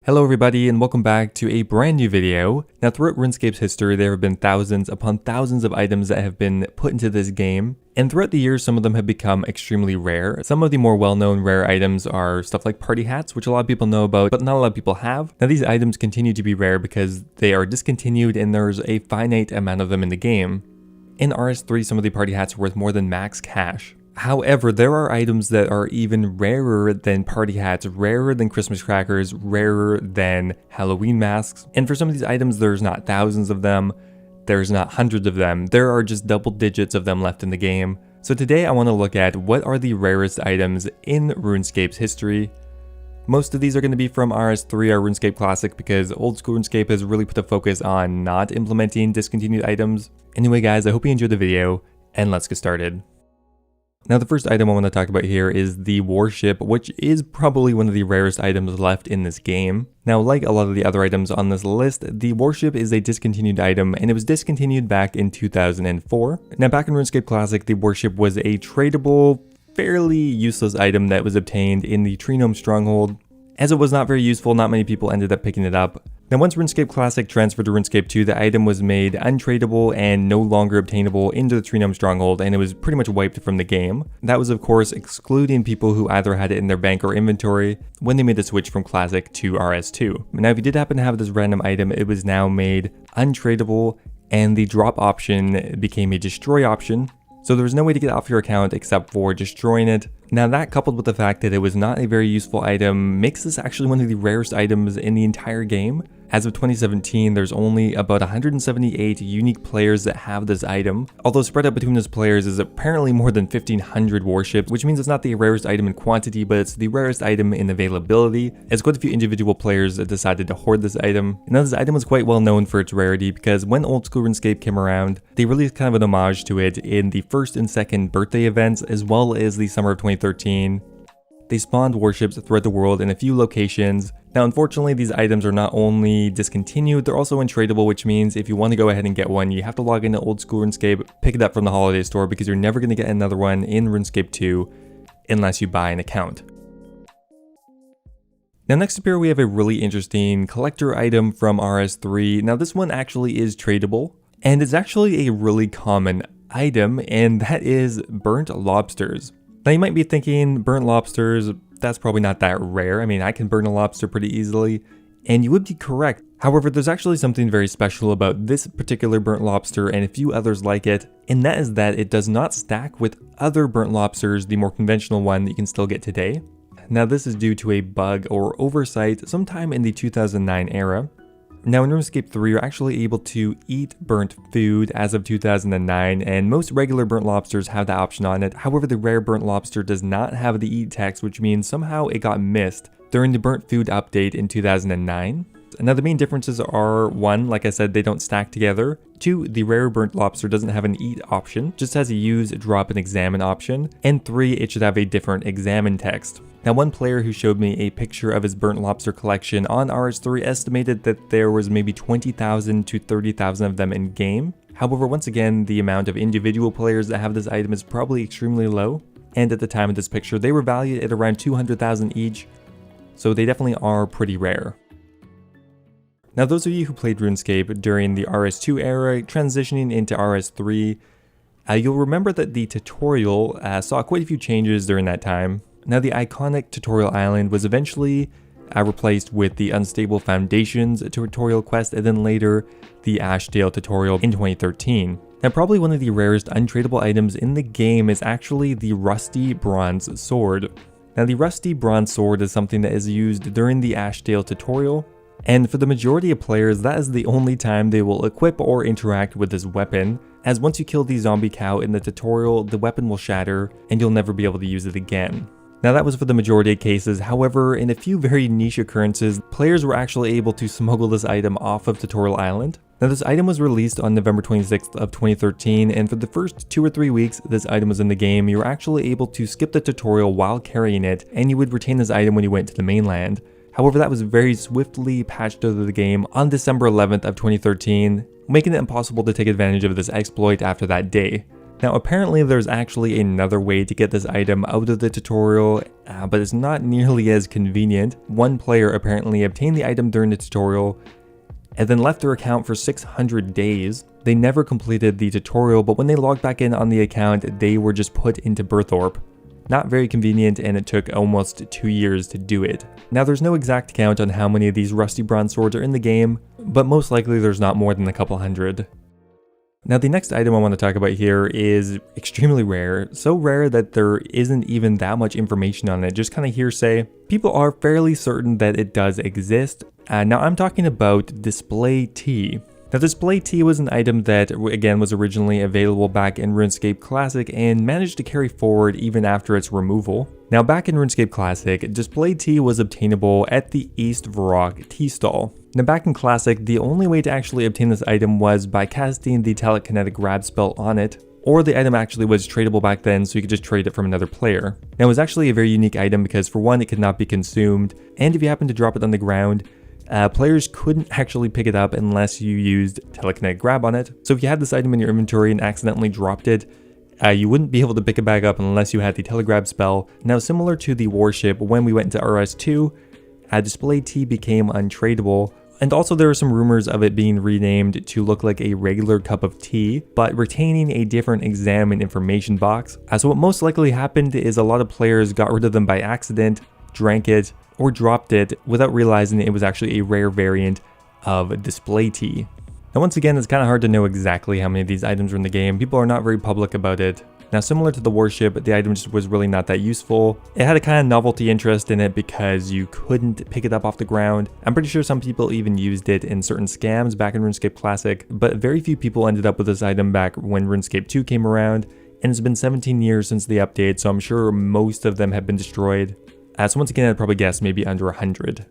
Hello everybody and welcome back to a brand new video. Now throughout RuneScape's history there have been thousands upon thousands of items that have been put into this game, and throughout the years some of them have become extremely rare. Some of the more well-known rare items are stuff like party hats, which a lot of people know about but not a lot of people have. Now these items continue to be rare because they are discontinued and there's a finite amount of them in the game. In RS3 some of the party hats are worth more than max cash. However, there are items that are even rarer than party hats, rarer than Christmas crackers, rarer than Halloween masks. And for some of these items, there's not thousands of them, there's not hundreds of them, there are just double digits of them left in the game. So today I want to look at what are the rarest items in RuneScape's history. Most of these are going to be from RS3 or RuneScape Classic because old school RuneScape has really put a focus on not implementing discontinued items. Anyway guys, I hope you enjoyed the video, and let's get started. Now the first item I want to talk about here is the Warship, which is probably one of the rarest items left in this game. Now like a lot of the other items on this list, the Warship is a discontinued item and it was discontinued back in 2004. Now back in RuneScape Classic, the Warship was a tradable, fairly useless item that was obtained in the Tree Gnome Stronghold. As it was not very useful, not many people ended up picking it up. Now once RuneScape Classic transferred to RuneScape 2, the item was made untradeable and no longer obtainable into the Tree Gnome Stronghold, and it was pretty much wiped from the game. That was of course excluding people who either had it in their bank or inventory when they made the switch from Classic to RS2. Now if you did happen to have this random item, it was now made untradeable and the drop option became a destroy option. So there was no way to get it off your account except for destroying it. Now that, coupled with the fact that it was not a very useful item, makes this actually one of the rarest items in the entire game. As of 2017, there's only about 178 unique players that have this item, although spread out between those players is apparently more than 1,500 warships, which means it's not the rarest item in quantity, but it's the rarest item in availability, as quite a few individual players decided to hoard this item. Now this item was quite well known for its rarity because when old school RuneScape came around, they released kind of an homage to it in the first and second birthday events, as well as the summer of 2013. They spawned warships throughout the world in a few locations. Now unfortunately these items are not only discontinued, they're also untradeable, which means if you want to go ahead and get one, you have to log into old school RuneScape, pick it up from the holiday store, because you're never going to get another one in RuneScape 2 unless you buy an account. Now next up here we have a really interesting collector item from RS3. Now this one actually is tradable, and it's actually a really common item, and that is burnt lobsters. Now you might be thinking, burnt lobsters, that's probably not that rare. I mean, I can burn a lobster pretty easily, and you would be correct. However, there's actually something very special about this particular burnt lobster and a few others like it, and that is that it does not stack with other burnt lobsters, the more conventional one that you can still get today. Now this is due to a bug or oversight sometime in the 2009 era. Now in RuneScape 3, you're actually able to eat burnt food as of 2009, and most regular burnt lobsters have that option on it. However, the rare burnt lobster does not have the eat text, which means somehow it got missed during the burnt food update in 2009. Now the main differences are, 1, like I said, they don't stack together. 2, the rare burnt lobster doesn't have an eat option, just has a use, drop, and examine option. And 3, it should have a different examine text. Now one player who showed me a picture of his burnt lobster collection on RS3 estimated that there was maybe 20,000 to 30,000 of them in game. However, once again, the amount of individual players that have this item is probably extremely low. And at the time of this picture, they were valued at around 200,000 each. So they definitely are pretty rare. Now those of you who played RuneScape during the RS2 era, transitioning into RS3, you'll remember that the tutorial saw quite a few changes during that time. Now the iconic tutorial island was eventually replaced with the Unstable Foundations tutorial quest, and then later the Ashdale tutorial in 2013. Now probably one of the rarest untradeable items in the game is actually the Rusty Bronze Sword. Now the Rusty Bronze Sword is something that is used during the Ashdale tutorial, and for the majority of players that is the only time they will equip or interact with this weapon, as once you kill the zombie cow in the tutorial, the weapon will shatter and you'll never be able to use it again. Now that was for the majority of cases. However, in a few very niche occurrences, players were actually able to smuggle this item off of Tutorial Island. Now this item was released on November 26th of 2013, and for the first 2 or 3 weeks this item was in the game, you were actually able to skip the tutorial while carrying it, and you would retain this item when you went to the mainland. However, that was very swiftly patched out of the game on December 11th of 2013, making it impossible to take advantage of this exploit after that day. Now apparently there's actually another way to get this item out of the tutorial, but it's not nearly as convenient. One player apparently obtained the item during the tutorial and then left their account for 600 days. They never completed the tutorial, but when they logged back in on the account, they were just put into birth orb. Not very convenient, and it took almost 2 years to do it. Now there's no exact count on how many of these rusty bronze swords are in the game, but most likely there's not more than a couple hundred. Now the next item I want to talk about here is extremely rare, so rare that there isn't even that much information on it, just kind of hearsay. People are fairly certain that it does exist. Now I'm talking about display tea. Now display tea was an item that again was originally available back in RuneScape Classic and managed to carry forward even after its removal. Now back in RuneScape Classic, display tea was obtainable at the East Varrock tea stall. Now back in Classic, the only way to actually obtain this item was by casting the telekinetic grab spell on it, or the item actually was tradable back then, so you could just trade it from another player. Now it was actually a very unique item because for one, it could not be consumed, and if you happen to drop it on the ground, players couldn't actually pick it up unless you used telekinetic grab on it. So if you had this item in your inventory and accidentally dropped it, you wouldn't be able to pick it back up unless you had the telegrab spell. Now similar to the Warship, when we went into RS2, display tea became untradeable. And also there were some rumors of it being renamed to look like a regular cup of tea, but retaining a different exam and information box. So what most likely happened is a lot of players got rid of them by accident, drank it, or dropped it without realizing it was actually a rare variant of display tea. Now once again, it's kind of hard to know exactly how many of these items are in the game. People are not very public about it. Now similar to the Warship, the item just was really not that useful. It had a kind of novelty interest in it because you couldn't pick it up off the ground. I'm pretty sure some people even used it in certain scams back in RuneScape Classic, but very few people ended up with this item back when RuneScape 2 came around, and it's been 17 years since the update, so I'm sure most of them have been destroyed. So once again, I'd probably guess maybe under 100.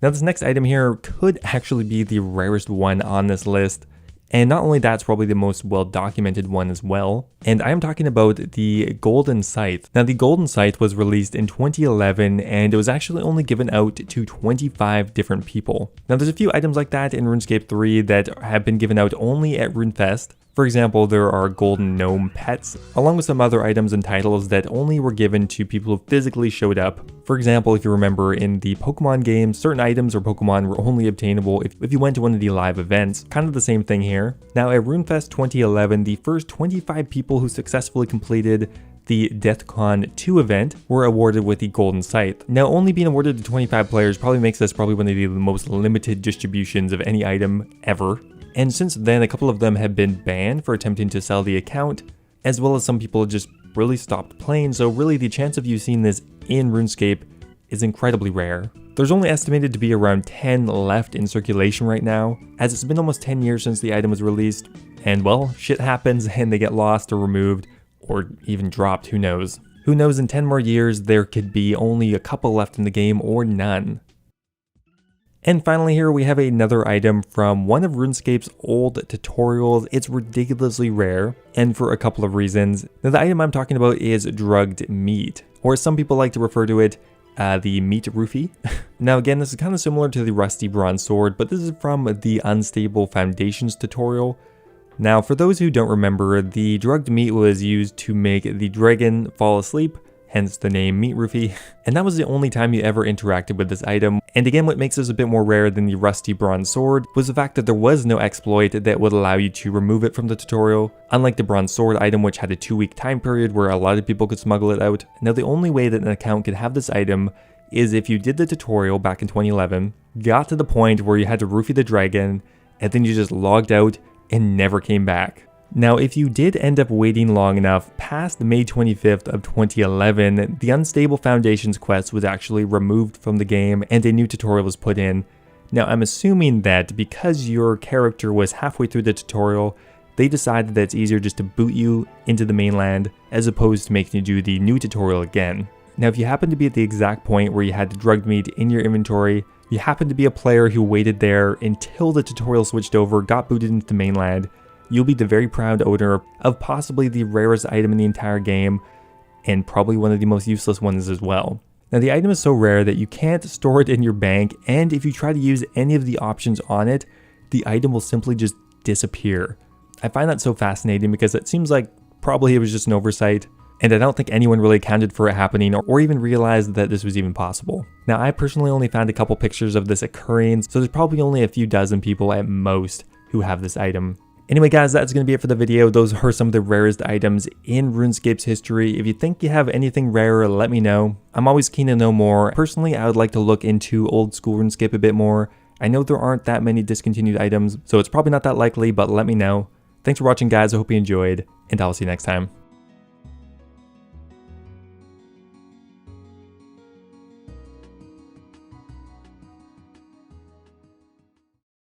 Now this next item here could actually be the rarest one on this list. And not only that, it's probably the most well-documented one as well. And I am talking about the Golden Scythe. Now the Golden Scythe was released in 2011 and it was actually only given out to 25 different people. Now there's a few items like that in RuneScape 3 that have been given out only at RuneFest. For example, there are golden gnome pets, along with some other items and titles that only were given to people who physically showed up. For example, if you remember in the Pokemon games, certain items or Pokemon were only obtainable if you went to one of the live events. Kind of the same thing here. Now at RuneFest 2011, the first 25 people who successfully completed the DeathCon 2 event were awarded with the Golden Scythe. Now only being awarded to 25 players probably makes this probably one of the most limited distributions of any item ever. And since then, a couple of them have been banned for attempting to sell the account, as well as some people just really stopped playing, so really the chance of you seeing this in RuneScape is incredibly rare. There's only estimated to be around 10 left in circulation right now, as it's been almost 10 years since the item was released, and well, shit happens and they get lost or removed, or even dropped, who knows. Who knows, in 10 more years there could be only a couple left in the game or none. And finally here we have another item from one of RuneScape's old tutorials. It's ridiculously rare, and for a couple of reasons. Now the item I'm talking about is drugged meat, or as some people like to refer to it, the meat roofie. Now again, this is kind of similar to the rusty bronze sword, but this is from the Unstable Foundations tutorial. Now for those who don't remember, the drugged meat was used to make the dragon fall asleep, hence the name Meat Roofie, and that was the only time you ever interacted with this item. And again, what makes this a bit more rare than the rusty bronze sword was the fact that there was no exploit that would allow you to remove it from the tutorial, unlike the bronze sword item, which had a 2-week time period where a lot of people could smuggle it out. Now the only way that an account could have this item is if you did the tutorial back in 2011, got to the point where you had to roofie the dragon, and then you just logged out and never came back. Now, if you did end up waiting long enough past May 25th of 2011, the Unstable Foundations quest was actually removed from the game and a new tutorial was put in. Now, I'm assuming that because your character was halfway through the tutorial, they decided that it's easier just to boot you into the mainland as opposed to making you do the new tutorial again. Now, if you happen to be at the exact point where you had the drugged meat in your inventory, you happen to be a player who waited there until the tutorial switched over, got booted into the mainland, you'll be the very proud owner of possibly the rarest item in the entire game, and probably one of the most useless ones as well. Now the item is so rare that you can't store it in your bank, and if you try to use any of the options on it, the item will simply just disappear. I find that so fascinating because it seems like probably it was just an oversight, and I don't think anyone really accounted for it happening or even realized that this was even possible. Now, I personally only found a couple pictures of this occurring, so there's probably only a few dozen people at most who have this item. Anyway guys, that's going to be it for the video. Those are some of the rarest items in RuneScape's history. If you think you have anything rare, let me know. I'm always keen to know more. Personally, I would like to look into old school RuneScape a bit more. I know there aren't that many discontinued items, so it's probably not that likely, but let me know. Thanks for watching guys, I hope you enjoyed, and I'll see you next time.